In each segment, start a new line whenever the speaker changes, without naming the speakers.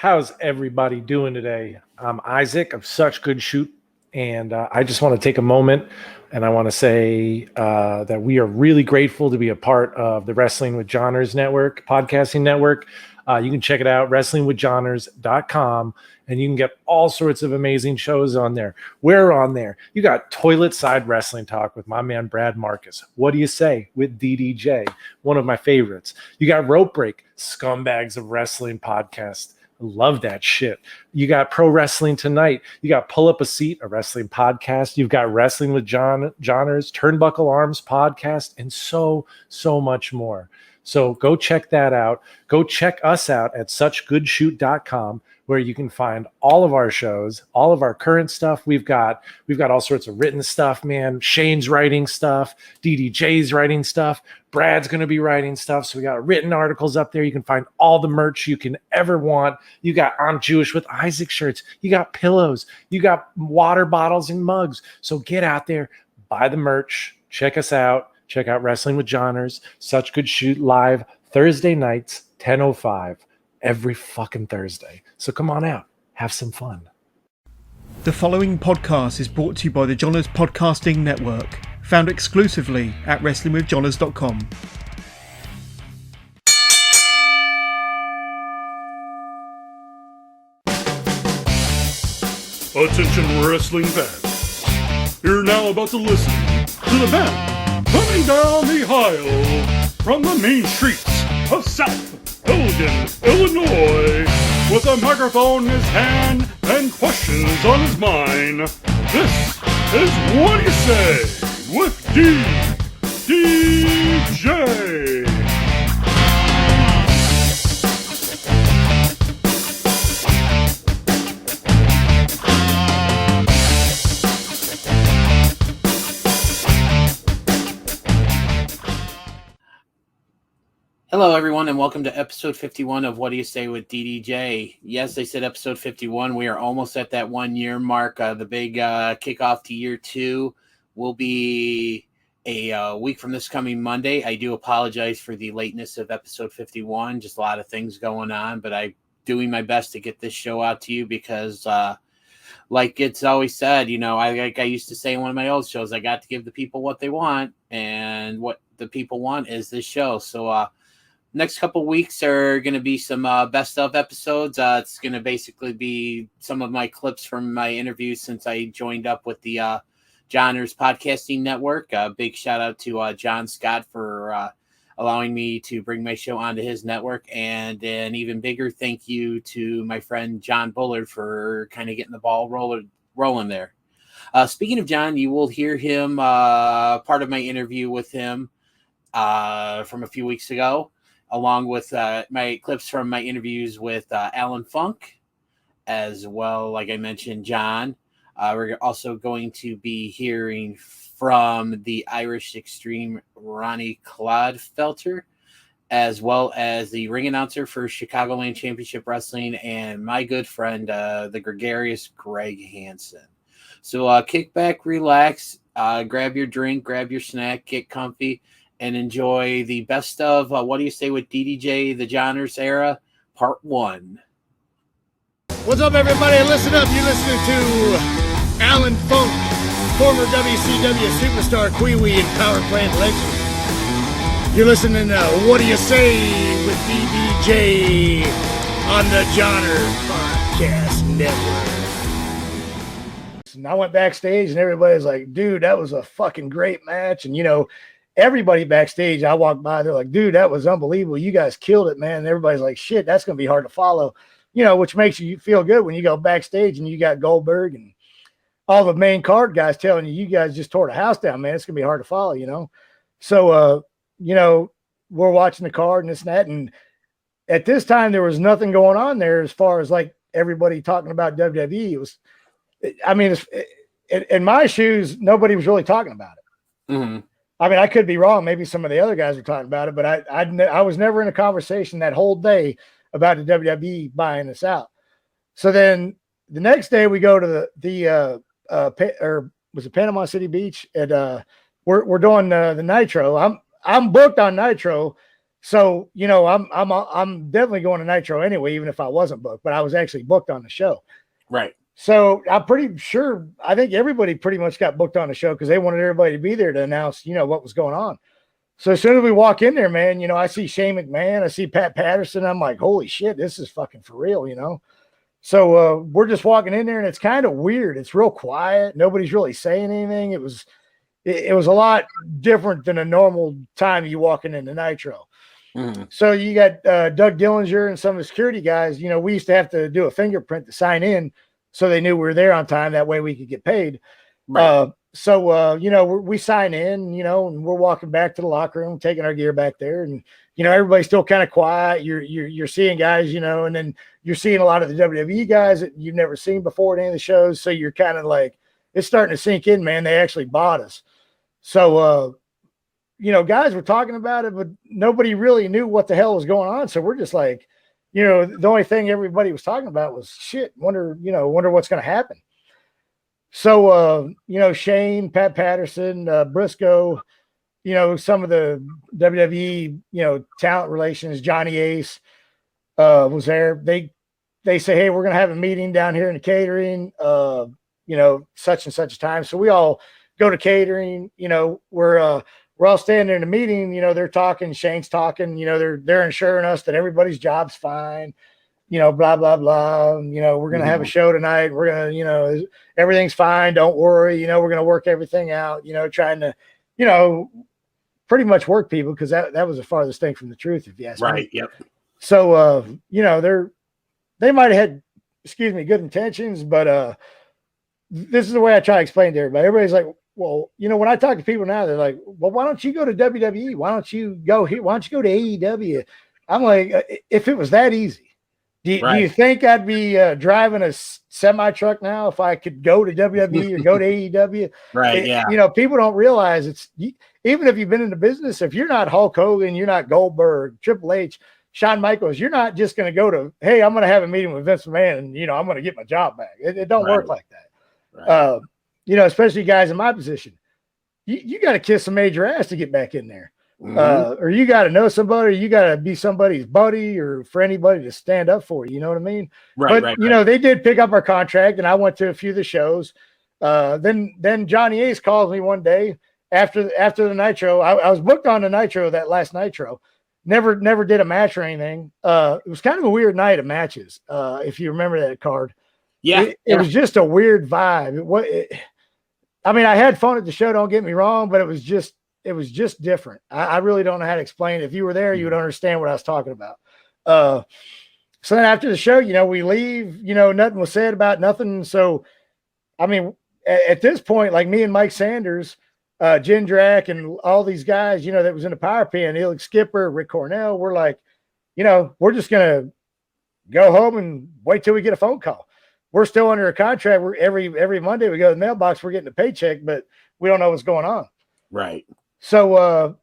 How's everybody doing today? I'm Isaac of Such Good Shoot, and I just want to take a moment and I want to say that we are really grateful to be a part of the Wrestling with Johners Network, podcasting network. You can check it out, wrestlingwithjohners.com, and you can get all sorts of amazing shows on there. We're on there. You got Toilet Side Wrestling Talk with my man Brad Marcus. What do you say with DDJ? One of my favorites. You got Rope Break, Scumbags of Wrestling podcast. Love that shit. You got Pro Wrestling Tonight. You got Pull Up a Seat, a wrestling podcast. You've got Wrestling with Johners, Turnbuckle Arms podcast, and so much more. So go check that out. Go check us out at suchgoodshoot.com, where you can find all of our shows, all of our current stuff. We've got all sorts of written stuff, man. Shane's writing stuff, DDJ's writing stuff, Brad's going to be writing stuff. So we got written articles up there. You can find all the merch you can ever want. You got I'm Jewish with Isaac shirts. You got pillows. You got water bottles and mugs. So get out there, buy the merch, check us out. Check out Wrestling with Johners, Such Good Shoot live Thursday nights, 10:05, every fucking Thursday. So come on out, have some fun.
The following podcast is brought to you by the Johners Podcasting Network, found exclusively at wrestlingwithjohners.com.
Attention wrestling fans. You're now about to listen to the band coming down the aisle from the main streets of South Elgin, Illinois, with a microphone in his hand and questions on his mind. This is Whaddya Say with DDJ.
Hello, everyone, and welcome to episode 51 of Whaddya Say with DDJ. Yes, I said episode 51. We are almost at that 1 year mark. The big kickoff to year 2 will be a week from this coming Monday. I do apologize for the lateness of episode 51. Just a lot of things going on, but I'm doing my best to get this show out to you because, like it's always said, you know, I used to say in one of my old shows, I got to give the people what they want, and what the people want is this show. So, next couple weeks are going to be some best of episodes. It's going to basically be some of my clips from my interviews since I joined up with the Johners Podcasting Network. Big shout out to John Scott for allowing me to bring my show onto his network. And an even bigger thank you to my friend John Bullard for kind of getting the ball rolling there. Speaking of John, you will hear him, part of my interview with him from a few weeks ago, along with my clips from my interviews with Allan Funk, as well, like I mentioned, John. We're also going to be hearing from the Irish Xtreme Ronnie Clodfelter, as well as the ring announcer for Chicagoland Championship Wrestling, and my good friend, the gregarious Greg Hansen. So kick back, relax, grab your drink, grab your snack, get comfy, and enjoy the best of Whaddya Say with DDJ, the Johners era, part 1.
What's up, everybody? Listen up. You're listening to Allan Funk, former WCW superstar, Kiwi, and Power Plant legend. You're listening to Whaddya Say with DDJ on the Johners Podcast Network. And I went backstage, and everybody's like, dude, that was a fucking great match. And, you know, everybody backstage, I walked by, they're like, dude, that was unbelievable. You guys killed it, man. And everybody's like, shit, that's going to be hard to follow, you know, which makes you feel good when you go backstage and you got Goldberg and all the main card guys telling you, you guys just tore the house down, man. It's going to be hard to follow, you know? So, you know, we're watching the card and this and that. And at this time, there was nothing going on there as far as like everybody talking about WWE. It was, I mean, in my shoes, nobody was really talking about it.
Mm-hmm.
I mean, I could be wrong. Maybe some of the other guys were talking about it, but I was never in a conversation that whole day about the WWE buying us out. So then the next day we go to the was it Panama City Beach? And we're doing the Nitro. I'm booked on Nitro. So, I'm definitely going to Nitro anyway, even if I wasn't booked, but I was actually booked on the show.
Right.
So I'm pretty sure, I think everybody pretty much got booked on the show because they wanted everybody to be there to announce, what was going on. So as soon as we walk in there, man, I see Shane McMahon, I see Pat Patterson. I'm like, holy shit, this is fucking for real, So we're just walking in there and it's kind of weird. It's real quiet. Nobody's really saying anything. It was a lot different than a normal time you walking into Nitro.
Mm-hmm.
So you got Doug Dillinger and some of the security guys. We used to have to do a fingerprint to sign in so they knew we were there on time. That way we could get paid.
Right.
We sign in, and we're walking back to the locker room, taking our gear back there. And, everybody's still kind of quiet. You're seeing guys, and then you're seeing a lot of the WWE guys that you've never seen before at any of the shows. So you're kind of like, it's starting to sink in, man. They actually bought us. So, guys were talking about it, but nobody really knew what the hell was going on. So we're just like, the only thing everybody was talking about was shit. Wonder what's going to happen. So, Shane, Pat Patterson, Briscoe, some of the WWE, talent relations, Johnny Ace was there. They say, hey, we're going to have a meeting down here in the catering, such and such a time. So we all go to catering, we're all standing there in the meeting, they're talking, Shane's talking, they're ensuring us that everybody's job's fine, blah, blah, blah. We're going to have a show tonight. We're going to, everything's fine. Don't worry. We're going to work everything out, trying to, pretty much work people. Cause that was the farthest thing from the truth, if you ask me.
Right. Yep.
So, they might've had, good intentions, but, this is the way I try to explain to everybody. Everybody's like, well, when I talk to people now, they're like, well, why don't you go to WWE? Why don't you go here? Why don't you go to AEW? I'm like, if it was that easy, do you think I'd be driving a semi truck now if I could go to WWE or go to AEW?
Right. Yeah.
People don't realize even if you've been in the business, if you're not Hulk Hogan, you're not Goldberg, Triple H, Shawn Michaels, you're not just going to go to, hey, I'm going to have a meeting with Vince McMahon and, I'm going to get my job back. It don't work like that.
Right.
Especially guys in my position, you got to kiss some major ass to get back in there. Or you got to know somebody, you got to be somebody's buddy or for anybody to stand up for you. You know what I mean?
Right.
But, they did pick up our contract and I went to a few of the shows. Then Johnny Ace calls me one day after the Nitro. I was booked on the Nitro, that last Nitro. Never did a match or anything. It was kind of a weird night of matches. If you remember that card.
Yeah.
It was just a weird vibe. I had fun at the show, don't get me wrong, but it was just different. I really don't know how to explain it. If you were there, you would understand what I was talking about. So then after the show, we leave, nothing was said about nothing. So, at this point, like me and Mike Sanders, Jindrak and all these guys, that was in the power pen, Elix Skipper, Rick Cornell, we're like, we're just going to go home and wait till we get a phone call. We're still under a contract. We're every Monday we go to the mailbox, we're getting a paycheck, but we don't know what's going on.
Right.
So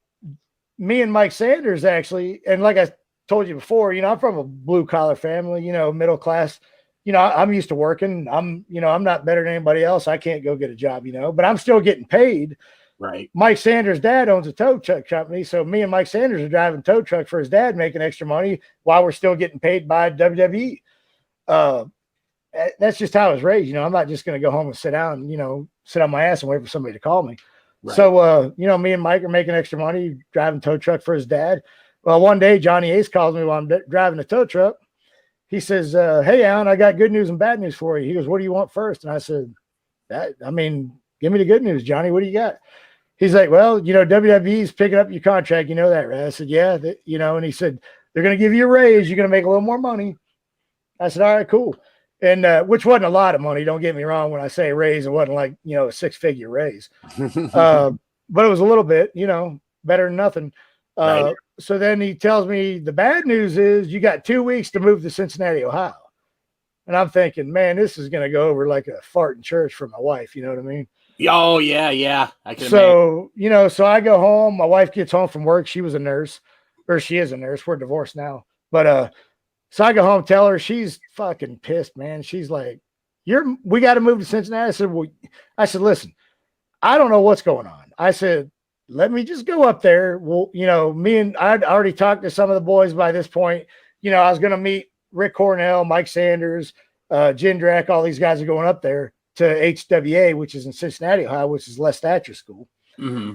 me and Mike Sanders actually, and like I told you before, I'm from a blue collar family, middle class. I'm used to working. I'm not better than anybody else. I can't go get a job, but I'm still getting paid.
Right.
Mike Sanders' dad owns a tow truck company. So me and Mike Sanders are driving tow truck for his dad, making extra money while we're still getting paid by WWE. That's just how I was raised. I'm not just going to go home and sit down, sit on my ass and wait for somebody to call me. Right. So, me and Mike are making extra money, driving tow truck for his dad. Well, one day Johnny Ace calls me while I'm driving the tow truck. He says, hey, Allan, I got good news and bad news for you. He goes, what do you want first? And I said, give me the good news, Johnny. What do you got? He's like, well, WWE's picking up your contract. You know that, right? I said, yeah, and he said, they're going to give you a raise. You're going to make a little more money. I said, all right, cool. And which wasn't a lot of money. Don't get me wrong. When I say raise, it wasn't like, a 6-figure raise. But it was a little bit, better than nothing.
Right.
So then he tells me the bad news is you got 2 weeks to move to Cincinnati, Ohio. And I'm thinking, man, this is going to go over like a fart in church for my wife. You know what I mean?
Oh, yeah. I can
imagine. So I go home. My wife gets home from work. She was a nurse, or she is a nurse. We're divorced now. But so I go home, tell her, she's fucking pissed, man. She's like, we got to move to Cincinnati. I said, listen, I don't know what's going on. I said, let me just go up there. Well, I'd already talked to some of the boys by this point. I was going to meet Rick Cornell, Mike Sanders, Jindrak, all these guys are going up there to HWA, which is in Cincinnati, Ohio, which is Les Thatcher School.
Mm-hmm.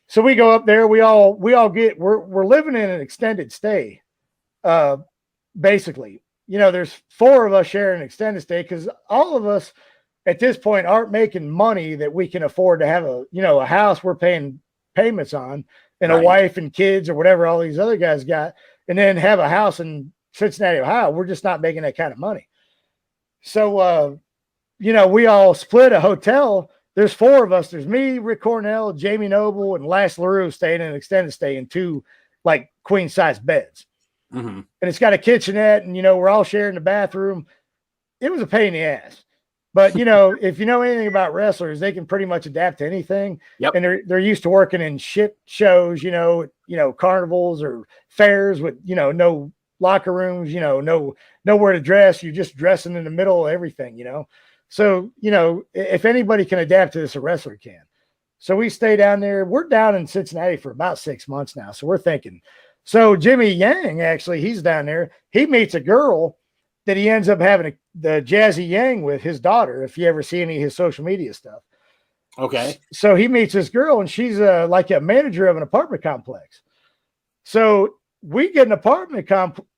So we go up there. We're living in an extended stay. Basically, there's 4 of us sharing an extended stay because all of us at this point aren't making money that we can afford to have a house we're paying payments on and a wife and kids or whatever all these other guys got, and then have a house in Cincinnati, Ohio. We're just not making that kind of money. So, we all split a hotel. There's 4 of us. There's me, Rick Cornell, Jamie Noble, and Lash LaRue staying in an extended stay in 2 like queen size beds.
Mm-hmm.
And it's got a kitchenette, and we're all sharing the bathroom. It was a pain in the ass. But if you know anything about wrestlers, they can pretty much adapt to anything.
Yep.
And they're used to working in shit shows, carnivals or fairs with no locker rooms, nowhere to dress. You're just dressing in the middle of everything, So, if anybody can adapt to this, a wrestler can. So we stay down there. We're down in Cincinnati for about 6 months now. So we're thinking. So Jimmy Yang, actually, he's down there. He meets a girl that he ends up having the Jazzy Yang with, his daughter, if you ever see any of his social media stuff.
Okay.
So he meets this girl, and she's like a manager of an apartment complex. So we get an apartment complex.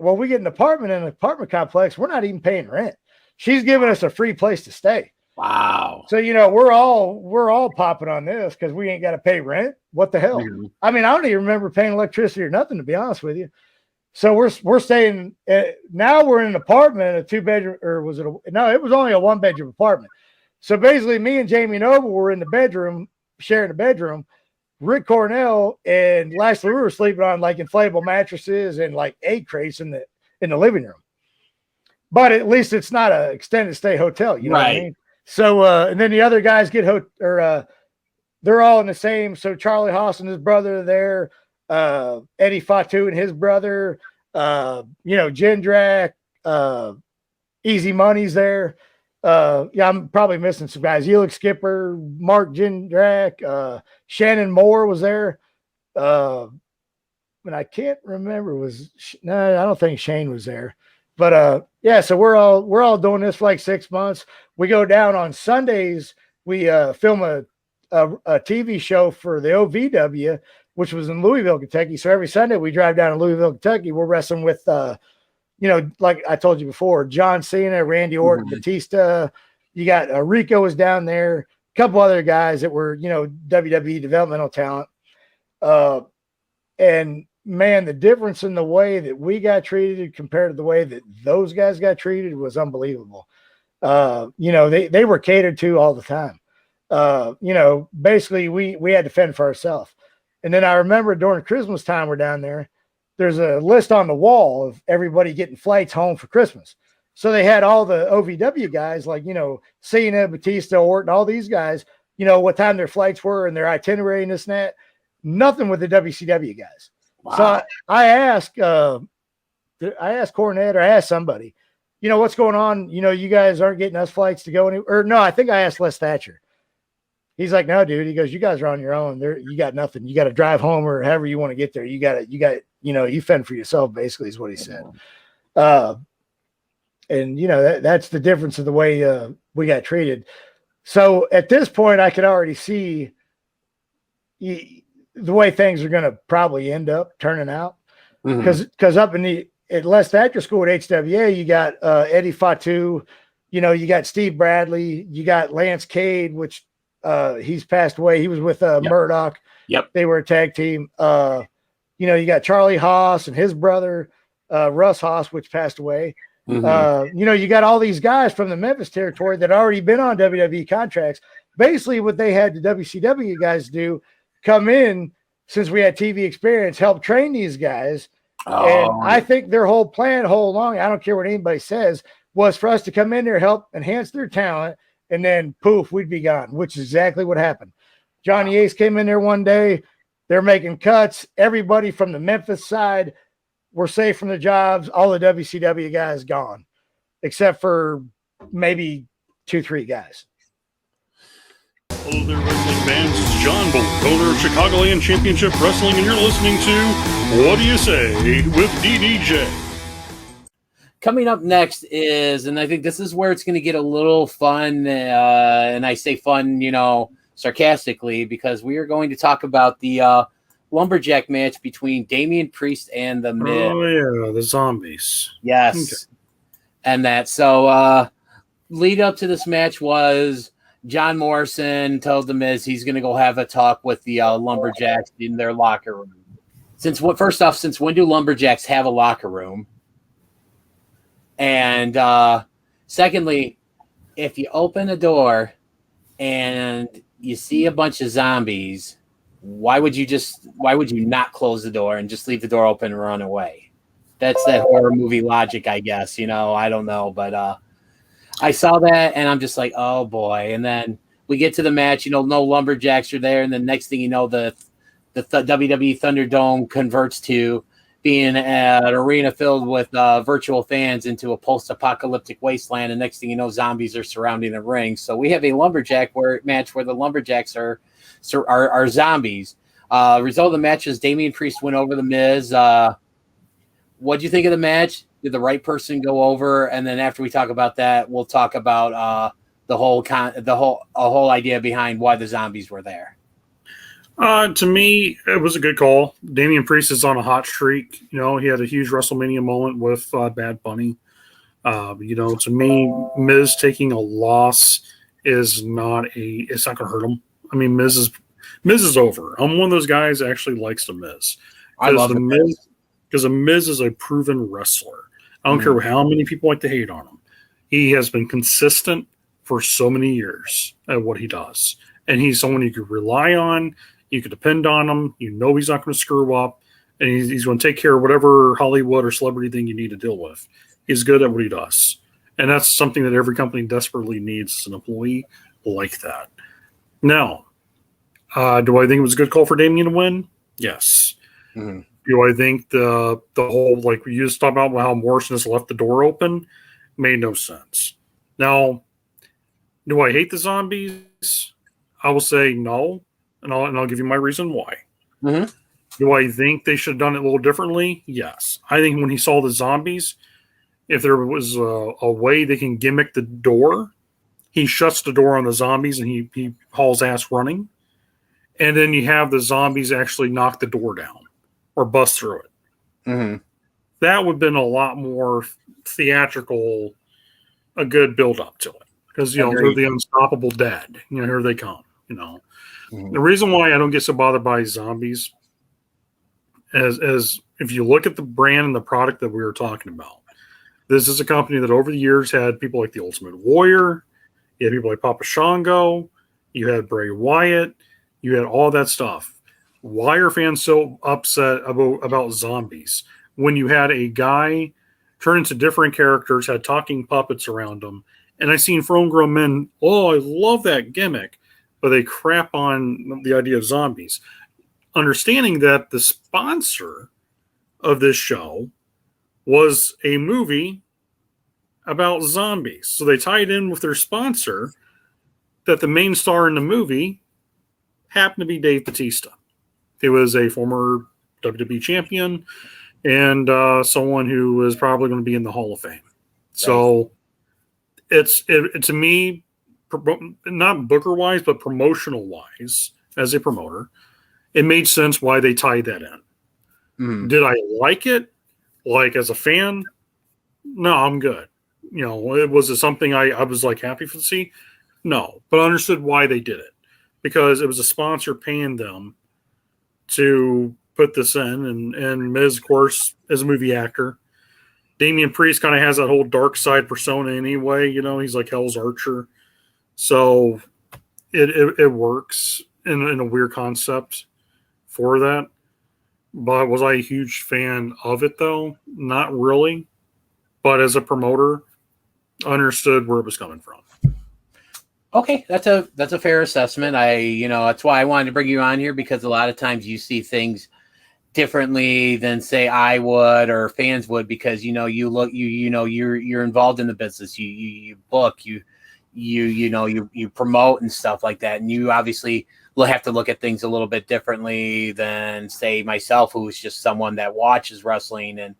Well, we get an apartment in an apartment complex. We're not even paying rent. She's giving us a free place to stay.
Wow.
So, we're all popping on this because we ain't got to pay rent. What the hell?
Mm-hmm.
I mean, I don't even remember paying electricity or nothing, to be honest with you. So we're staying. Now we're in an apartment, a 2-bedroom, or was it? No, it was only a 1-bedroom apartment. So basically, me and Jamie Noble were in the bedroom, sharing the bedroom. Rick Cornell and Lash LaRue were sleeping on like inflatable mattresses and like egg crates in the living room. But at least it's not an extended stay hotel, you know what I mean? So and then the other guys they're all in the same. So Charlie Haas and his brother are there. Eddie Fatu and his brother, Jindrak, Easy Money's there. I'm probably missing some guys. Elix Skipper, Mark Jindrak, Shannon Moore was there. And I can't remember I don't think Shane was there. But so we're all doing this for like 6 months. We go down on Sundays. We film a TV show for the OVW, which was in Louisville, Kentucky. So every Sunday we drive down to Louisville, Kentucky. We're wrestling with, like I told you before, John Cena, Randy Orton, Batista. You got Rico was down there. A couple other guys that were, WWE developmental talent. And man, the difference in the way that we got treated compared to the way that those guys got treated was unbelievable. They were catered to all the time. Basically we had to fend for ourselves. And then I remember during Christmas time, we're down there, there's a list on the wall of everybody getting flights home for Christmas. So they had all the OVW guys like, Cena, Batista, Orton, all these guys, what time their flights were and their itinerary and this and that. Nothing with the WCW guys. Wow. So I asked Cornette or I asked somebody, what's going on? You guys aren't getting us flights to go anywhere. Or no, I think I asked Les Thatcher. He's like, no, dude. He goes, you guys are on your own. You got nothing. You got to drive home or however you want to get there. You fend for yourself, basically, is what he said. And that's the difference of the way we got treated. So at this point, I could already see the way things are going to probably end up turning out. Because up at Les Thatcher School at HWA, you got Eddie Fatu, you got Steve Bradley, you got Lance Cade, which he's passed away. He was with Murdoch.
Yep.
They were a tag team. You got Charlie Haas and his brother, Russ Haas, which passed away. You got all these guys from the Memphis territory that already been on WWE contracts. Basically what they had the WCW guys do, come in, since we had TV experience, help train these guys. And I think their whole plan, whole long, I don't care what anybody says, was for us to come in there, help enhance their talent, and then poof, we'd be gone, which is exactly what happened. Johnny Ace came in there one day. They're making cuts. Everybody from the Memphis side were safe from the jobs. All the WCW guys gone, except for maybe 2-3 guys.
Hello there, wrestling fans. It's John Bullard, owner of Chicagoland Championship Wrestling, and you're listening to What Do You Say with DDJ.
Coming up next is, and I think this is where it's going to get a little fun, and I say fun, sarcastically, because we are going to talk about the lumberjack match between Damian Priest and The Miz.
Oh, yeah, the zombies.
Yes.
Okay.
And that. So, lead up to this match was John Morrison told The Miz he's going to go have a talk with the lumberjacks in their locker room. Since when do lumberjacks have a locker room? And secondly, if you open a door and you see a bunch of zombies, why would you not close the door and just leave the door open and run away? That's that horror movie logic, I guess. I don't know, but I saw that and I'm just like, oh boy. And then we get to the match, no lumberjacks are there, and then next thing you know, the WWE Thunderdome converts to being an arena filled with virtual fans into a post-apocalyptic wasteland, and next thing you know, zombies are surrounding the ring. So we have a lumberjack match where the lumberjacks are zombies. Result of the match is Damian Priest went over The Miz. What'd you think of the match? Did the right person go over? And then after we talk about that, we'll talk about the whole idea behind why the zombies were there.
To me, it was a good call. Damian Priest is on a hot streak. He had a huge WrestleMania moment with Bad Bunny. To me, Miz taking a loss it's not going to hurt him. I mean, Miz is over. I'm one of those guys that actually likes the Miz.
I love the Miz.
Because the Miz is a proven wrestler. I don't care how many people like to hate on him. He has been consistent for so many years at what he does. And he's someone you could rely on. You can depend on him. He's not going to screw up. And he's going to take care of whatever Hollywood or celebrity thing you need to deal with. He's good at what he does. And that's something that every company desperately needs as an employee like that. Now, do I think it was a good call for Damian to win? Yes. Mm-hmm. Do I think the whole, like we used to talk about how Morrison has left the door open, made no sense. Now, do I hate the zombies? I will say no. And I'll give you my reason why. Mm-hmm. Do I think they should have done it a little differently? Yes. I think when he saw the zombies, if there was a way they can gimmick the door, he shuts the door on the zombies and he hauls ass running. And then you have the zombies actually knock the door down or bust through it. Mm-hmm. That would have been a lot more theatrical, a good build up to it. Because, they're the unstoppable dead. Here they come, Mm-hmm. The reason why I don't get so bothered by zombies as if you look at the brand and the product that we were talking about, this is a company that over the years had people like the Ultimate Warrior, you had people like Papa Shango, you had Bray Wyatt, you had all that stuff. Why are fans so upset about zombies when you had a guy turn into different characters, had talking puppets around them, and I seen grown men, oh, I love that gimmick, but they crap on the idea of zombies. Understanding that the sponsor of this show was a movie about zombies. So they tied in with their sponsor that the main star in the movie happened to be Dave Bautista. He was a former WWE champion and someone who was probably going to be in the Hall of Fame. So it's to me, not booker wise, but promotional wise, as a promoter, it made sense why they tied that in. Mm. Did I like it? Like as a fan? No, I'm good. Was it something I was like happy to see? No, but I understood why they did it because it was a sponsor paying them to put this in, and Miz, of course, is a movie actor. Damian Priest kind of has that whole dark side persona anyway. He's like Hell's Archer. So it works in a weird concept for that. But was I a huge fan of it, though? Not really. But as a promoter, I understood where it was coming from.
Okay, that's a fair assessment. That's why I wanted to bring you on here, because a lot of times you see things differently than say I would or fans would, because you're involved in the business. You book, you you promote and stuff like that, and you obviously will have to look at things a little bit differently than say myself, who's just someone that watches wrestling and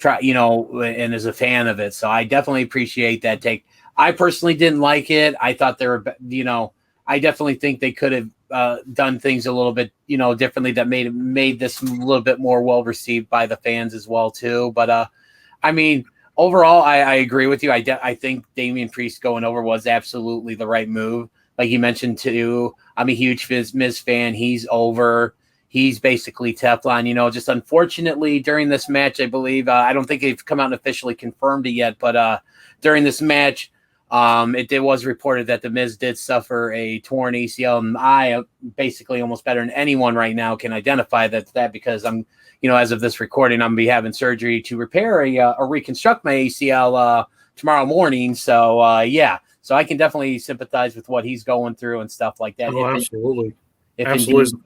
and is a fan of it. So I definitely appreciate that take. I personally didn't like it. I thought I definitely think they could have done things a little bit, differently that made this a little bit more well received by the fans as well too. But I mean, overall, I agree with you. I think Damian Priest going over was absolutely the right move. Like you mentioned too, I'm a huge Miz fan. He's over. He's basically Teflon. Just unfortunately during this match, I believe I don't think they've come out and officially confirmed it yet, but during this match, it was reported that the Miz did suffer a torn ACL, and I basically almost better than anyone right now can identify that because I'm, as of this recording, I'm gonna be having surgery to repair or reconstruct my ACL tomorrow morning. So yeah, so I can definitely sympathize with what he's going through and stuff like that.
Oh, absolutely. Absolutely.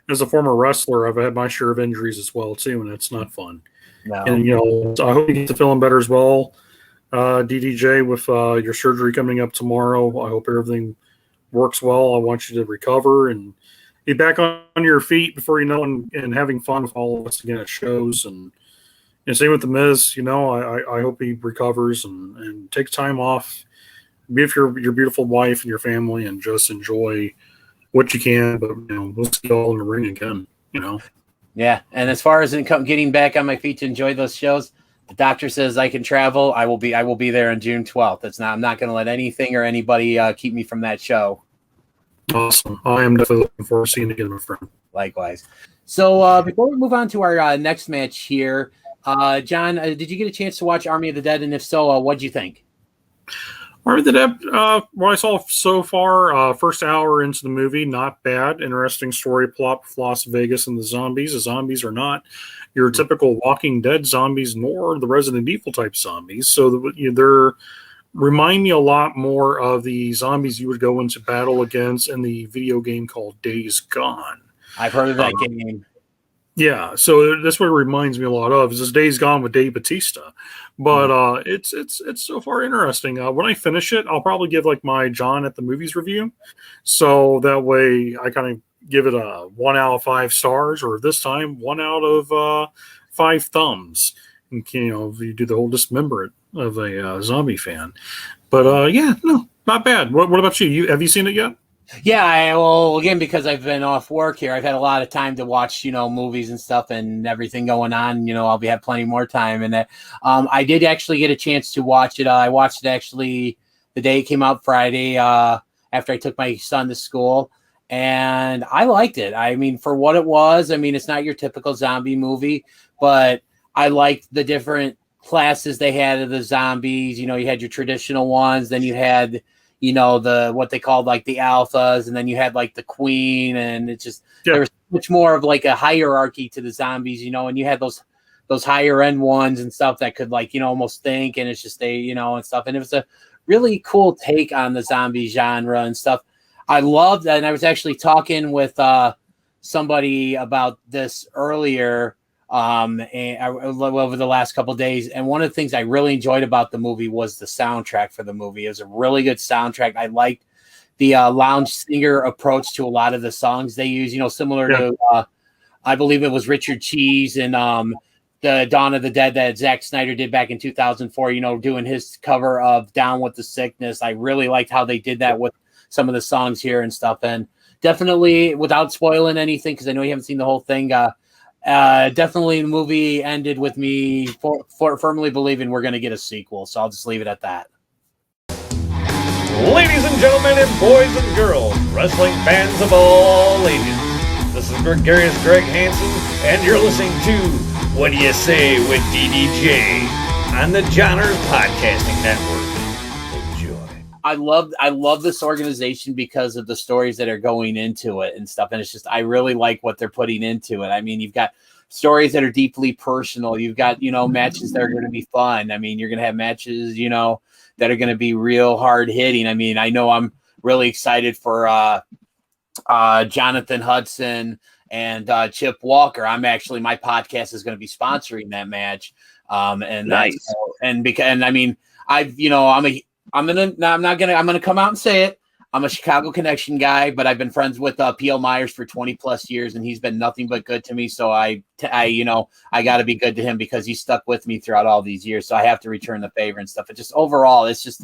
As a former wrestler, I've had my share of injuries as well too, and it's not fun.
No.
And I hope you get to feeling better as well. DDJ, with your surgery coming up tomorrow, I hope everything works well. I want you to recover and be back on your feet before you know, and having fun with all of us again at shows. And same with the Miz. I hope he recovers and takes time off, be with your beautiful wife and your family, and just enjoy what you can. But let's get all in the ring again.
Yeah, and as far as getting back on my feet to enjoy those shows, the doctor says I can travel. I will be there on June 12th. I'm not going to let anything or anybody keep me from that show.
Awesome. I am definitely looking forward to seeing you again, my friend.
Likewise. So before we move on to our next match here, John, did you get a chance to watch Army of the Dead? And if so, what'd you think?
Army of the Dead, what I saw so far, first hour into the movie, not bad. Interesting story plot with Las Vegas and the zombies. The zombies are not your typical Walking Dead zombies, nor the Resident Evil type zombies. So they're remind me a lot more of the zombies you would go into battle against in the video game called Days Gone.
I've heard of that game.
Yeah, so that's what it reminds me a lot of. Is this Days Gone with Dave Bautista, but it's so far interesting. When I finish it, I'll probably give like my John at the movies review, so that way I kind of give it a 1 out of 5 stars, or this time 1 out of 5 thumbs. And you do the whole dismemberment of a zombie fan, but yeah, no, not bad. What about you? Have you seen it yet?
Yeah, well, again, because I've been off work here, I've had a lot of time to watch, movies and stuff and everything going on. I'll have plenty more time. And I did actually get a chance to watch it. I watched it actually the day it came out, Friday, after I took my son to school. And I liked it. I mean, for what it was, it's not your typical zombie movie, but I liked the different classes they had of the zombies. You had your traditional ones, then you had what they called like the alphas, and then you had like the queen, and it just there was much more of like a hierarchy to the zombies, and you had those higher end ones and stuff that could like almost think, and it's just and stuff, and it was a really cool take on the zombie genre and stuff. I loved that, and I was actually talking with somebody about this earlier and over the last couple of days, and one of the things I really enjoyed about the movie was the soundtrack for the movie. It was a really good soundtrack. I liked the lounge singer approach to a lot of the songs they use, similar to I believe it was Richard Cheese and the Dawn of the Dead that Zack Snyder did back in 2004, doing his cover of Down with the Sickness. I really liked how they did that with some of the songs here and stuff, and definitely without spoiling anything, because I know you haven't seen the whole thing, definitely the movie ended with me firmly believing we're going to get a sequel. So I'll just leave it at that.
Ladies and gentlemen, and boys and girls, wrestling fans of all ages, this is gregarious Greg Hansen, and you're listening to Whaddya Say with DDJ on the Johners Podcasting Network. Enjoy.
I love this organization because of the stories that are going into it and stuff. And it's just, I really like what they're putting into it. You've got stories that are deeply personal. You've got, matches that are going to be fun. You're going to have matches, that are going to be real hard hitting. I know I'm really excited for Jonathan Hudson and Chip Walker. My podcast is going to be sponsoring that match. And
nice.
I'm I'm gonna come out and say it. I'm a Chicago Connection guy, but I've been friends with P.L. Myers for 20 plus years, and he's been nothing but good to me. So I got to be good to him because he stuck with me throughout all these years. So I have to return the favor and stuff. But just overall, it's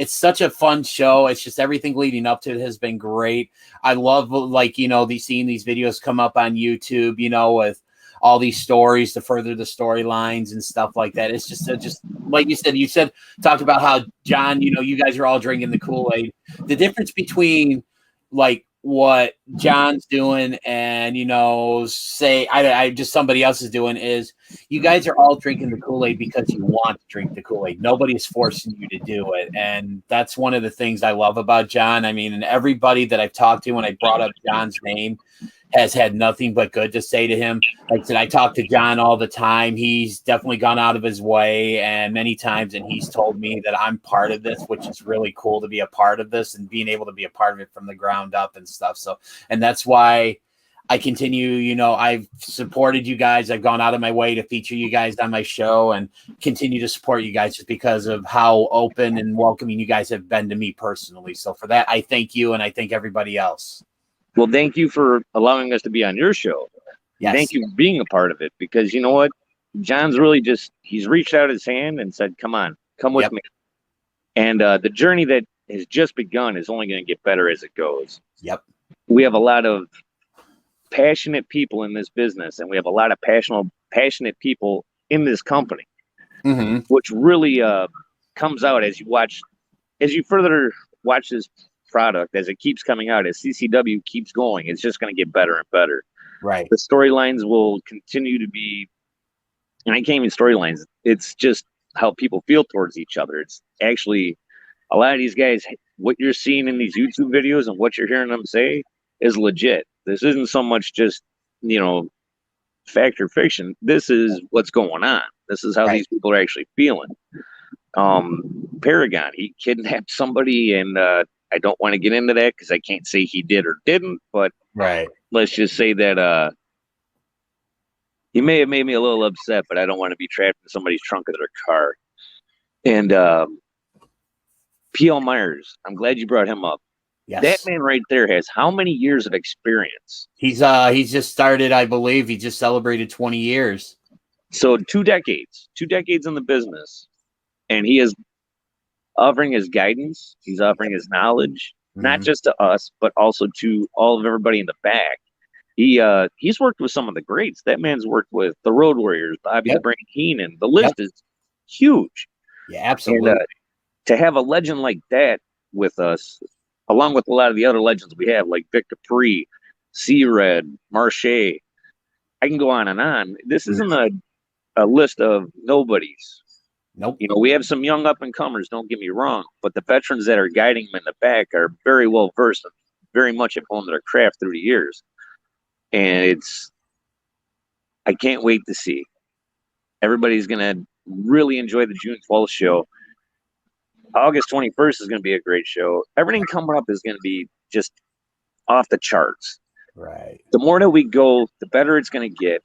such a fun show. It's just everything leading up to it has been great. I love seeing these videos come up on YouTube, with all these stories to further the storylines and stuff like that. It's just like you talked about how John, you guys are all drinking the Kool-Aid. The difference between like what John's doing and, say I just somebody else is doing is you guys are all drinking the Kool-Aid because you want to drink the Kool-Aid. Nobody is forcing you to do it. And that's one of the things I love about John. I mean, and everybody that I've talked to when I brought up John's name has had nothing but good to say to him. Like I said, I talk to John all the time. He's definitely gone out of his way and many times, and he's told me that I'm part of this, which is really cool to be a part of this and being able to be a part of it from the ground up and stuff. So, and that's why I continue, I've supported you guys. I've gone out of my way to feature you guys on my show and continue to support you guys just because of how open and welcoming you guys have been to me personally. So for that, I thank you. And I thank everybody else.
Well, thank you for allowing us to be on your show.
Yes.
Thank you for being a part of it, because you know what? John's really he's reached out his hand and said, come on, come with me. And the journey that has just begun is only going to get better as it goes.
Yep.
We have a lot of passionate people in this business, and we have a lot of passionate people in this company, which really comes out as you further watch this product, as it keeps coming out, as CCW keeps going. It's just going to get better and better.
Right.
The storylines will continue to be, and I can't even storylines. It's just how people feel towards each other. It's actually a lot of these guys, what you're seeing in these YouTube videos and what you're hearing them say is legit. This isn't so much just, fact or fiction. This is what's going on. This is how these people are actually feeling. Paragon, he kidnapped somebody, and I don't want to get into that because I can't say he did or didn't, but let's just say that he may have made me a little upset, but I don't want to be trapped in somebody's trunk of their car. And P.L. Myers, I'm glad you brought him up.
Yes.
That man right there has how many years of experience?
He's just started, I believe. He just celebrated 20 years.
So 2 decades in the business. And he is offering his guidance. He's offering his knowledge, not just to us, but also to all of everybody in the back. He's worked with some of the greats. That man's worked with the Road Warriors, Bobby the Brain Heenan. The list is huge.
Yeah, absolutely.
And, to have a legend like that with us, along with a lot of the other legends we have, like Vic Capri, C-Red, Marche, I can go on and on. This isn't a list of nobodies.
Nope.
We have some young up-and-comers, don't get me wrong, but the veterans that are guiding them in the back are very well versed and very much have honed their craft through the years. And I can't wait to see. Everybody's going to really enjoy the June 12th show. August 21st is going to be a great show. Everything coming up is going to be just off the charts.
Right.
The more that we go, the better it's going to get.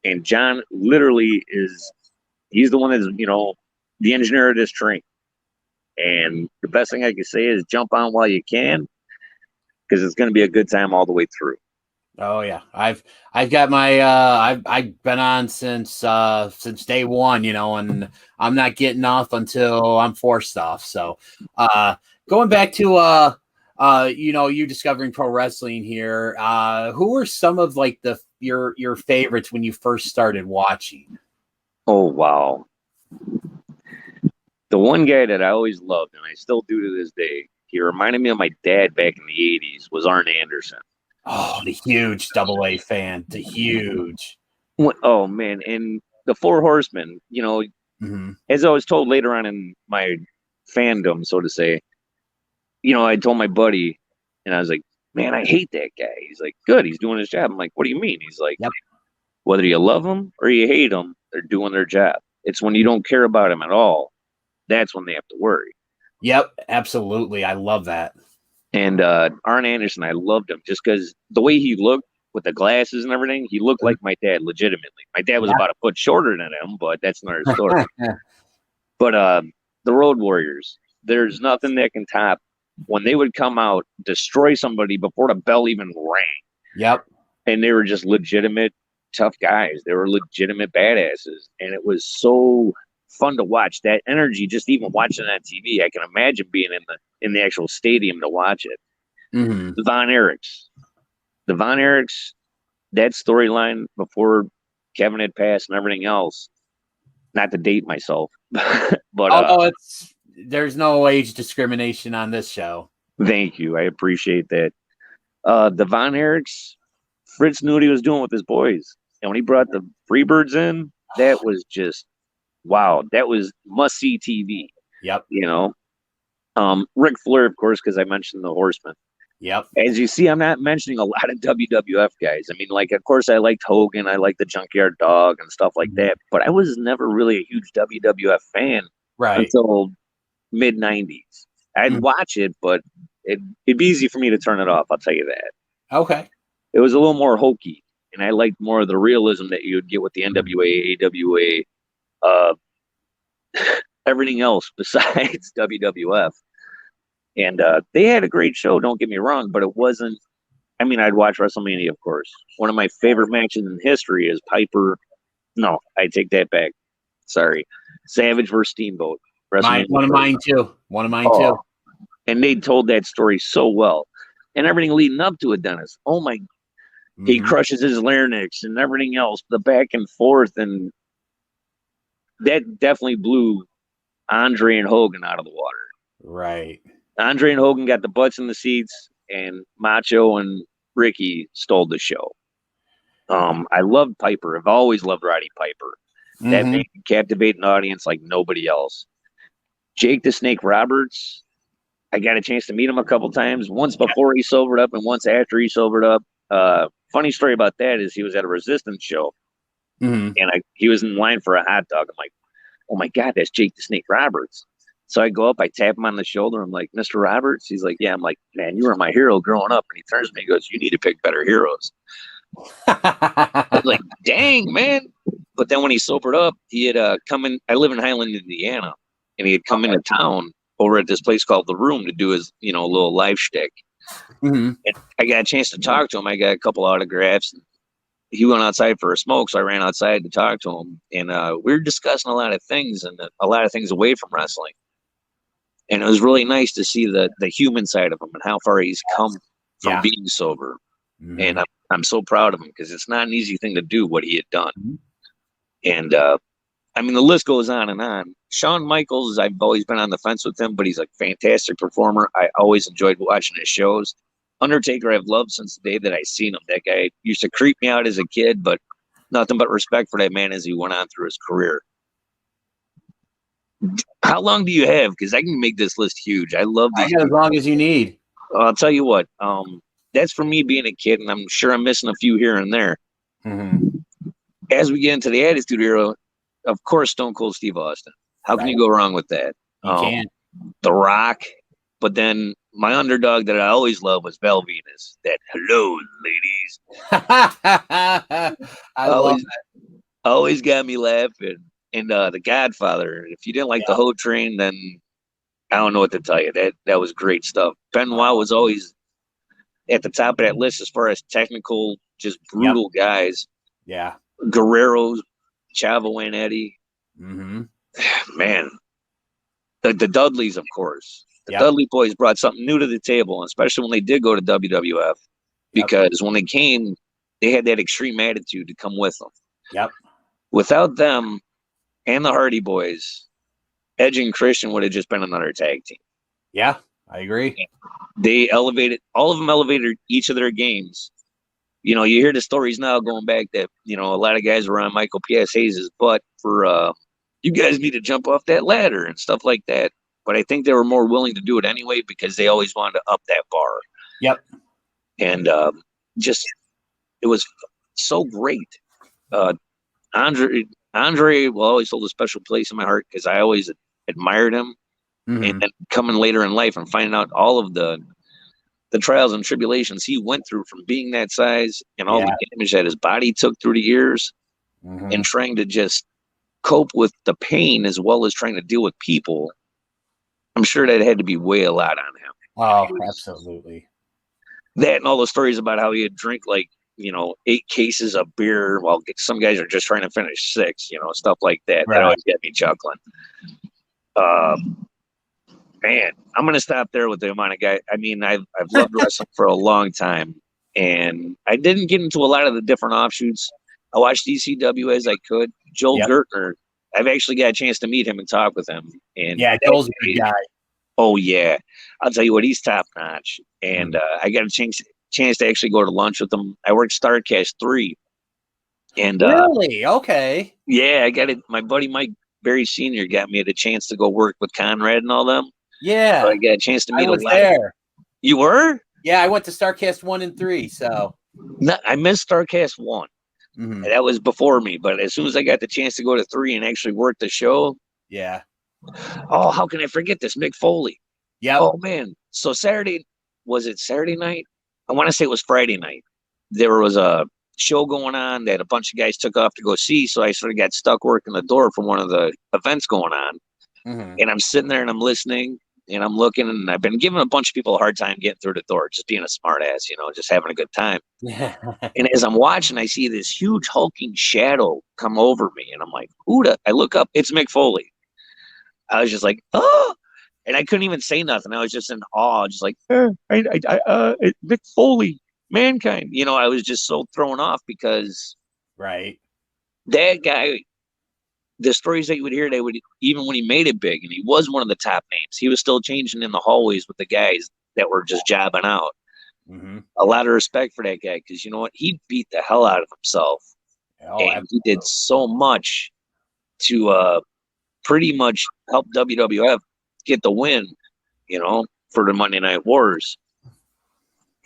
And John literally he's the one that's, the engineer of this train. And the best thing I can say is jump on while you can, because it's going to be a good time all the way through.
Oh yeah, I've got my I've been on since day one, and I'm not getting off until I'm forced off. So going back to you discovering pro wrestling here, who were some of like your favorites when you first started watching?
Oh wow. The one guy that I always loved, and I still do to this day, he reminded me of my dad back in the 80s, was Arn Anderson.
Oh, the huge AA fan, the huge.
Oh, man. And the Four Horsemen, as I was told later on in my fandom, so to say, I told my buddy, and I was like, man, I hate that guy. He's like, good, he's doing his job. I'm like, what do you mean? He's like, whether you love him or you hate him, they're doing their job. It's when you don't care about him at all, that's when they have to worry.
Yep, absolutely. I love that.
And Arn Anderson, I loved him just because the way he looked with the glasses and everything, he looked like my dad, legitimately. My dad was about a foot shorter than him, but that's another story. But the Road Warriors, there's nothing that can top when they would come out, destroy somebody before the bell even rang.
Yep.
And they were just legitimate tough guys. They were legitimate badasses. And it was so fun to watch that energy, just even watching on TV. I can imagine being in the actual stadium to watch it.
Mm-hmm.
The Von Erichs, that storyline before Kevin had passed and everything else, not to date myself, but
there's no age discrimination on this show.
Thank you. I appreciate that. The Von Erichs, Fritz knew what he was doing with his boys. And when he brought the Freebirds in, that was just, wow. That was must-see TV.
Yep.
You know? Ric Flair, of course, because I mentioned the Horsemen.
Yep.
As you see, I'm not mentioning a lot of WWF guys. I mean, like, of course, I liked Hogan. I liked the Junkyard Dog and stuff like that. But I was never really a huge WWF fan until mid-90s. I'd watch it, but it'd be easy for me to turn it off. I'll tell you that.
Okay.
It was a little more hokey, and I liked more of the realism that you would get with the NWA, AWA, everything else besides WWF. And they had a great show, don't get me wrong, but it wasn't. I mean, I'd watch WrestleMania, of course. One of my favorite matches in history is Piper. No, I take that back. Sorry. Savage versus Steamboat.
One of mine too.
And they told that story so well. And everything leading up to it, Dennis. Oh, my. He crushes his larynx and everything else, the back and forth. And that definitely blew Andre and Hogan out of the water.
Right.
Andre and Hogan got the butts in the seats, and Macho and Ricky stole the show. I loved Piper. I've always loved Roddy Piper. That made him captivate an audience like nobody else. Jake the Snake Roberts, I got a chance to meet him a couple times, once before he sobered up and once after he sobered up. Funny story about that is he was at a Resistance show, and he was in line for a hot dog. I'm like, oh, my God, that's Jake the Snake Roberts. So I go up, I tap him on the shoulder. I'm like, Mr. Roberts? He's like, yeah. I'm like, man, you were my hero growing up. And he turns to me and goes, you need to pick better heroes. I was like, dang, man. But then when he sobered up, he had come in. I live in Highland, Indiana. And he had come into town over at this place called The Room to do his, little live shtick. And I got a chance to talk to him. I got a couple autographs. He went outside for a smoke, so I ran outside to talk to him. And we were discussing a lot of things and a lot of things away from wrestling. And it was really nice to see the human side of him and how far he's come from being sober. And I'm so proud of him because it's not an easy thing to do what he had done. And I mean, the list goes on and on. Shawn Michaels, I've always been on the fence with him, but he's a fantastic performer. I always enjoyed watching his shows. Undertaker, I've loved since the day that I seen him. That guy used to creep me out as a kid, but nothing but respect for that man as he went on through his career. How long do you have? Because I can make this list huge. I love these.
I got as long as you need.
I'll tell you what. That's for me being a kid, and I'm sure I'm missing a few here and there. As we get into the Attitude Era, of course, Stone Cold Steve Austin. How can you go wrong with that?
You can't.
The Rock. But then my underdog that I always loved was Val Venus. That hello, ladies.
I love that.
Always got me laughing. And The Godfather. If you didn't like the Ho Train, then I don't know what to tell you. That was great stuff. Benoit was always at the top of that list as far as technical, just brutal guys.
Yeah.
Guerrero, Chavo and Eddie. Man. The Dudleys, of course. The Dudley boys brought something new to the table, especially when they did go to WWF. Because when they came, they had that extreme attitude to come with them. Without them and the Hardy Boys, Edge and Christian would have just been another tag team.
Yeah, I agree.
They elevated, all of them elevated each of their games. You hear the stories now going back that, a lot of guys were on Michael P.S. Hayes' butt for, you guys need to jump off that ladder and stuff like that. But I think they were more willing to do it anyway because they always wanted to up that bar. And it was so great. Andre will always hold a special place in my heart because I always admired him. And then coming later in life and finding out all of the trials and tribulations he went through from being that size and all the damage that his body took through the years and trying to just cope with the pain as well as trying to deal with people. I'm sure that had to be way a lot on him.
Oh, absolutely.
That and all the stories about how he'd drink like, 8 cases of beer while some guys are just trying to finish 6, stuff like that.
Right.
That always get me chuckling. Man, I'm going to stop there with the amount of guys. I mean, I've loved wrestling for a long time, and I didn't get into a lot of the different offshoots. I watched ECW as I could. Joel Gertner, I've actually got a chance to meet him and talk with him. And
Yeah, Joel's a good guy.
Oh, yeah. I'll tell you what, he's top notch. And I got a chance to actually go to lunch with him. I worked StarCast 3. And
really? Okay.
Yeah, I got it. My buddy Mike Berry Sr. got me the chance to go work with Conrad and all them.
Yeah.
So I got a chance to meet
I was
a lot.
there.
You were?
Yeah, I went to StarCast 1 and 3, so.
No, I missed StarCast 1.
Mm-hmm.
That was before me. But as soon as I got the chance to go to 3 and actually work the show.
Yeah.
Oh, how can I forget this? Mick Foley.
Yeah.
Oh, man. So was it Saturday night? I want to say it was Friday night. There was a show going on that a bunch of guys took off to go see. So I sort of got stuck working the door for one of the events going on.
Mm-hmm.
And I'm sitting there and I'm listening and I'm looking, and I've been giving a bunch of people a hard time getting through the door, just being a smart ass, just having a good time. And as I'm watching, I see this huge hulking shadow come over me. And I'm like, I look up, it's Mick Foley. I was just like, oh, and I couldn't even say nothing. I was just in awe, just like, Mick Foley, Mankind. I was just so thrown off because
right,
that guy, the stories that you would hear, even when he made it big, and he was one of the top names, he was still changing in the hallways with the guys that were just jobbing out.
Mm-hmm.
A lot of respect for that guy, because you know what? He beat the hell out of himself.
Oh,
and he did so much to pretty much help WWF get the win, for the Monday Night Wars.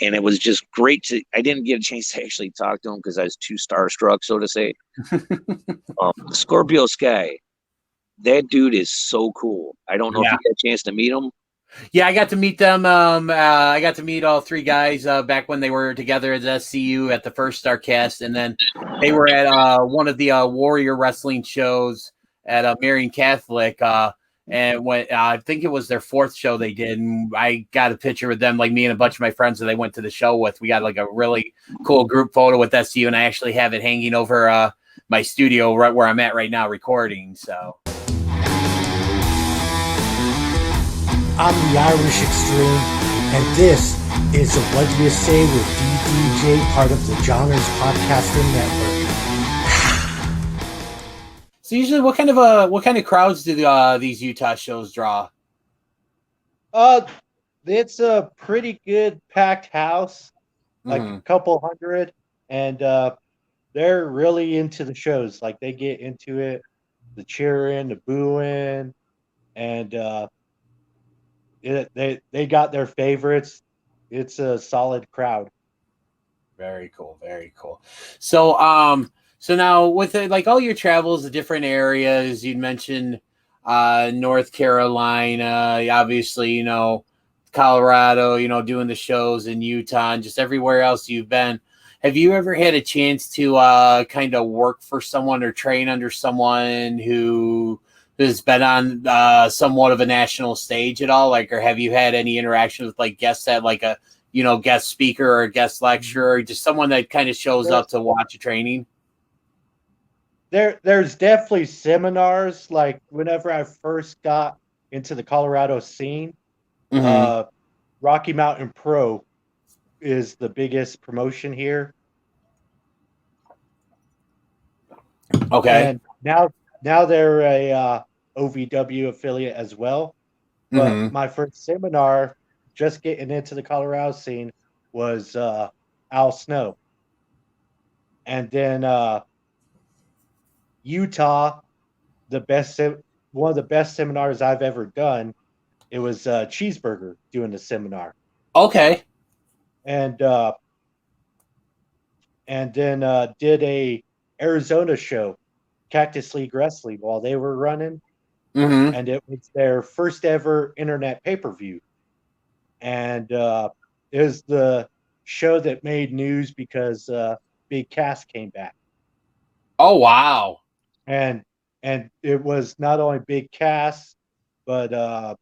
And it was just great I didn't get a chance to actually talk to him because I was too starstruck, so to say. Scorpio Sky, that dude is so cool. I don't know if you got a chance to meet him.
Yeah, I got to meet them. I got to meet all 3 guys back when they were together at SCU at the first StarCast, and then they were at one of the Warrior Wrestling shows at Marian Catholic. And when I think it was their 4th show they did, and I got a picture with them, like me and a bunch of my friends that they went to the show with. We got like a really cool group photo with SCU, and I actually have it hanging over my studio right where I'm at right now recording. So
I'm the Irish Xtreme, and this is a Whaddya Say with DDJ, part of the Johners Podcasting Network.
So usually, what kind of crowds do these Utah shows draw?
It's a pretty good packed house, like a couple hundred, and they're really into the shows. Like they get into it, the cheering, the booing, and they got their favorites. It's a solid crowd.
Very cool, very cool. So now with like all your travels to different areas, you mentioned North Carolina, obviously, Colorado, doing the shows in Utah and just everywhere else you've been. Have you ever had a chance to kind of work for someone or train under someone who has been on somewhat of a national stage at all? Like, or have you had any interaction with like guests at like a, guest speaker or a guest lecturer, or just someone that kind of shows up to watch a training?
There's definitely seminars. Like whenever I first got into the Colorado scene, Rocky Mountain Pro is the biggest promotion here.
Okay.
And now they're a OVW affiliate as well. But my first seminar, just getting into the Colorado scene, was Al Snow. And then Utah, one of the best seminars I've ever done. It was Cheeseburger doing the seminar.
Okay.
And then did a Arizona show, Cactus League Wrestling, while they were running. And it was their first ever internet pay-per-view. And it was the show that made news because Big Cass came back.
Oh, wow.
And it was not only Big Cass, but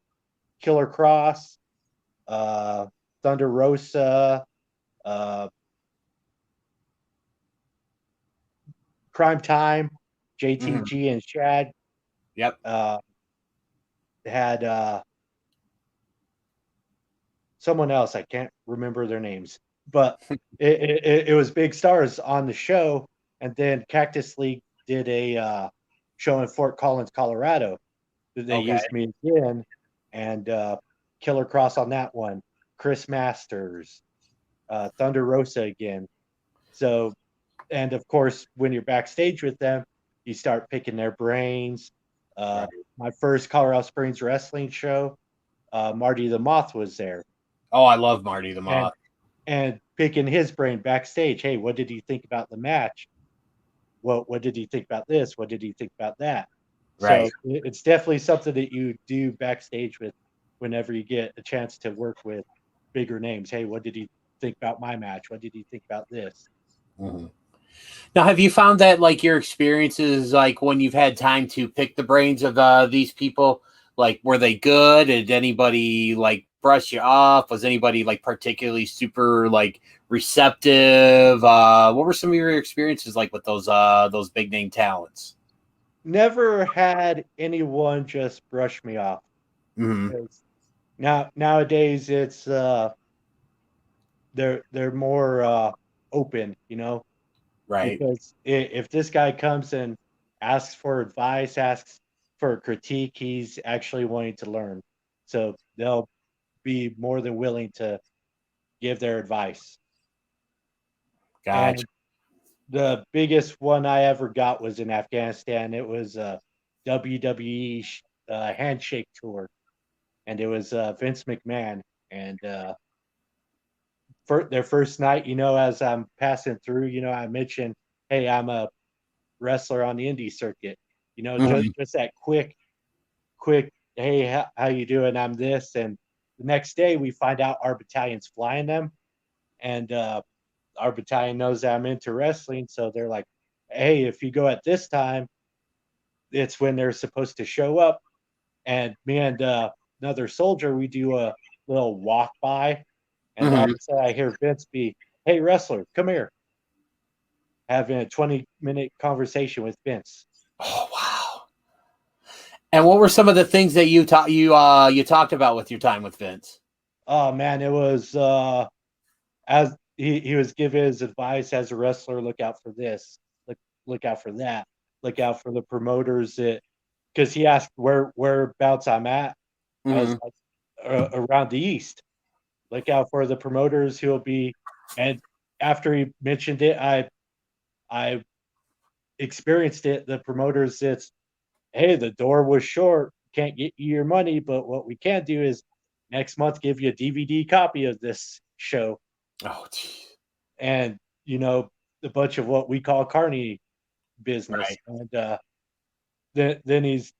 Killer Cross, Thunder Rosa, Crime Time, JTG and Shad.
Yep.
Had someone else, I can't remember their names, but it was big stars on the show. And then Cactus League did a show in Fort Collins, Colorado. They used me again, and Killer Cross on that one, Chris Masters, Thunder Rosa again. So, and of course, when you're backstage with them, you start picking their brains. My first Colorado Springs wrestling show, Marty the Moth was there.
Oh, I love Marty the Moth.
And picking his brain backstage. Hey, what did he think about the match? What did he think about this? What did he think about that?
Right.
So it's definitely something that you do backstage with whenever you get a chance to work with bigger names. Hey, what did he think about my match? What did he think about this?
Mm-hmm. Now, have you found that like your experiences, like when you've had time to pick the brains of these people, like were they good? Did anybody like brush you off? Was anybody like particularly super like receptive? What were some of your experiences like with those big name talents?
Never had anyone just brush me off.
Mm-hmm.
Nowadays it's they're more open, you know.
Right.
Because if this guy comes and asks for advice, asks for a critique, he's actually wanting to learn. So they'll be more than willing to give their advice.
Gotcha.
And the biggest one I ever got was in Afghanistan. It was a WWE handshake tour. And it was Vince McMahon. And for their first night, you know, as I'm passing through, you know, I mentioned, hey, I'm a wrestler on the indie circuit. You know, just that quick, hey, how you doing? I'm this. And the next day we find out our battalion's flying them. And our battalion knows that I'm into wrestling. So they're like, hey, if you go at this time, it's when they're supposed to show up. And me and another soldier, we do a little walk by. And all of a sudden I hear Vince be, hey, wrestler, come here. Having a 20-minute conversation with Vince.
Oh, wow. And what were some of the things that you talked about with your time with Vince?
Oh, man, it was as he was giving his advice as a wrestler, look out for this, look out for that, look out for the promoters that, because he asked whereabouts I'm at. I was like, around the East. Look out for the promoters who'll be, and after he mentioned it, I experienced it. The promoters, it's, hey, the door was short, can't get you your money, but what we can do is next month give you a DVD copy of this show.
Oh, geez.
And you know, a bunch of what we call carny business. Right. And then he's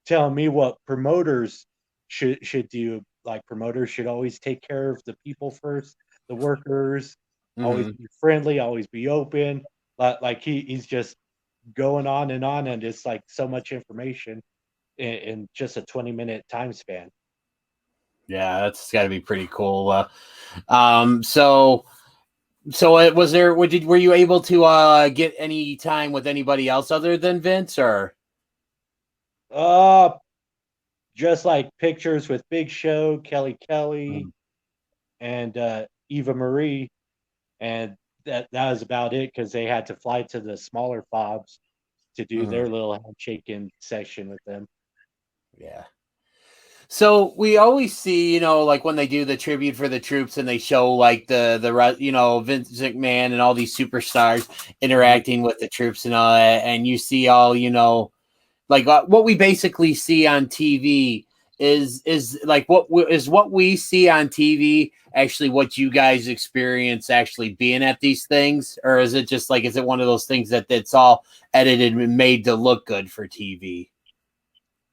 telling me what promoters should do. Like promoters should always take care of the people first, the workers, always be friendly, always be open. Like he's just going on, and it's like so much information in just a 20-minute time span.
Yeah, that's got to be pretty cool. So it was there. Were you able to get any time with anybody else other than Vince, or?
Just like pictures with Big Show, Kelly, and Eva Marie, and that was about it because they had to fly to the smaller fobs to do their little handshaking session with them.
Yeah. So we always see, you know, like when they do the tribute for the troops and they show like the you know, Vince McMahon and all these superstars interacting with the troops and all that, and you see all, you know, like what we basically see on TV is like what we see on TV actually what you guys experience actually being at these things, or is it just like, is it one of those things that's all edited and made to look good for TV?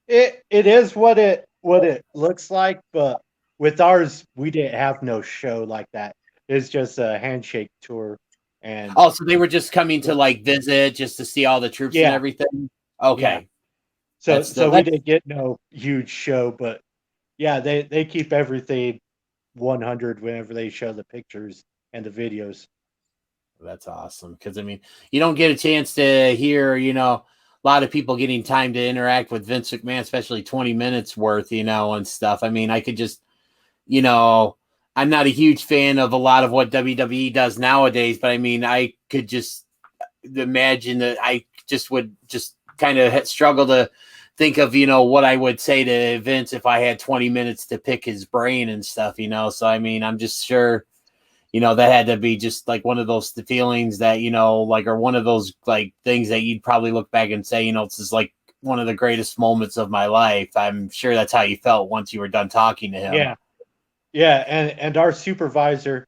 It is what it looks like, but with ours we didn't have no show like that. It's just a handshake tour. And
so they were just coming to like visit just to see all the troops and everything. Okay.
Yeah. So we didn't get no huge show, but Yeah, they keep everything 100 whenever they show the pictures and the videos.
That's awesome. Because, I mean, you don't get a chance to hear, a lot of people getting time to interact with Vince McMahon, especially 20 minutes worth, and stuff. I mean, I could just, I'm not a huge fan of a lot of what WWE does nowadays, but I mean, I could just imagine that I just would just kind of struggle to think of, what I would say to Vince if I had 20 minutes to pick his brain and stuff, So, I mean, I'm just sure, that had to be just like one of those feelings that, or one of those like things that you'd probably look back and say, this is like one of the greatest moments of my life. I'm sure that's how you felt once you were done talking to him.
Yeah. Yeah. And our supervisor,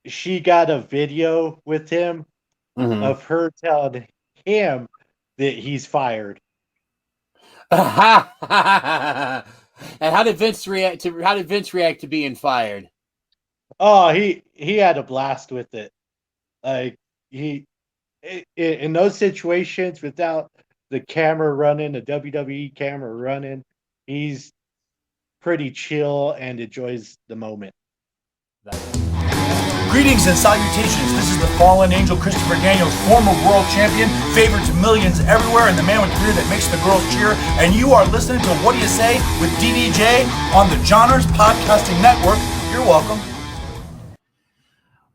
she got a video with him of her telling him that he's fired.
And how did Vince react to being fired?
Oh, he had a blast with it. Like in those situations without the camera running, the WWE camera running, he's pretty chill and enjoys the moment.
Greetings and salutations. This is the fallen angel Christopher Daniels, former world champion, favorite to millions everywhere, and the man with the career that makes the girls cheer. And you are listening to Whaddya Say with DDJ on the Johners Podcasting Network. You're welcome.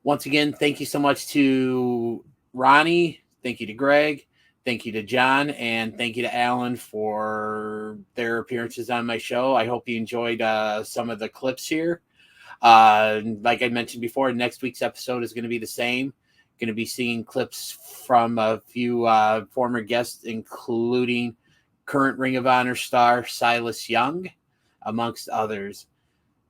Once again, thank you so much to Ronnie. Thank you to Greg. Thank you to John. And thank you to Allan for their appearances on my show. I hope you enjoyed some of the clips here. Like I mentioned before, next week's episode is going to be the same. Going to be seeing clips from a few former guests, including current Ring of Honor star Silas Young, amongst others.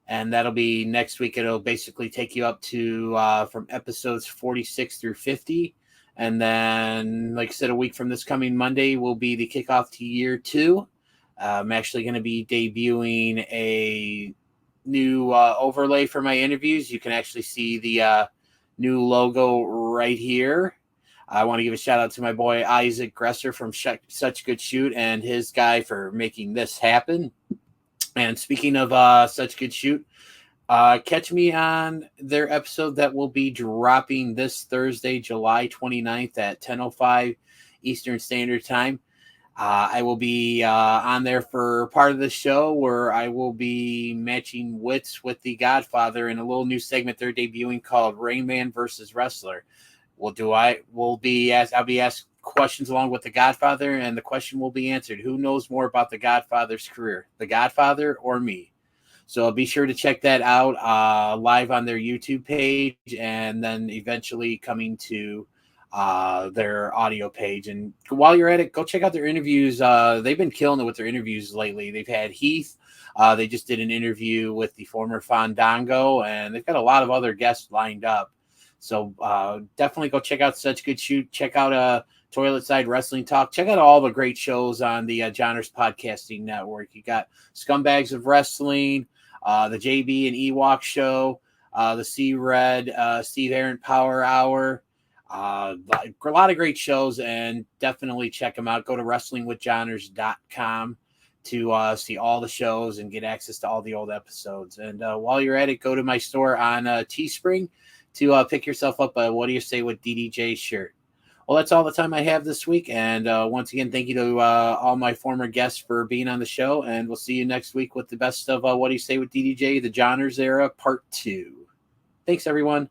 And that'll be next week. It'll basically take you up to from episodes 46 through 50. And then, like I said, a week from this coming Monday will be the kickoff to year 2. I'm actually going to be debuting a new overlay for my interviews. You can actually see the new logo right here. I want to give a shout out to my boy Isaac Gresser from Such Good Shoot and his guy for making this happen. And speaking of Such Good Shoot, catch me on their episode that will be dropping this Thursday, July 29th at 10:05 Eastern Standard Time. I will be on there for part of the show where I will be matching wits with the Godfather in a little new segment they're debuting called Rain Man versus Wrestler. I'll be asked questions along with the Godfather, and the question will be answered. Who knows more about the Godfather's career, the Godfather or me? So be sure to check that out live on their YouTube page, and then eventually coming to their audio page. And while you're at it, go check out their interviews. They've been killing it with their interviews lately. They've had Heath. They just did an interview with the former Fandango, and they've got a lot of other guests lined up. So definitely go check out Such Good Shoot. Check out Toilet Side Wrestling Talk. Check out all the great shows on the Johners Podcasting Network. You got Scumbags of Wrestling, the JB and Ewok Show, the C-Red, Steve Aaron Power Hour. A lot of great shows, and definitely check them out. Go to wrestlingwithjohners.com to see all the shows and get access to all the old episodes. And while you're at it, go to my store on Teespring to pick yourself up a Whaddya Say with DDJ shirt. Well, that's all the time I have this week. And once again, thank you to all my former guests for being on the show. And we'll see you next week with the best of Whaddya Say with DDJ, the Johners Era Part 2. Thanks, everyone.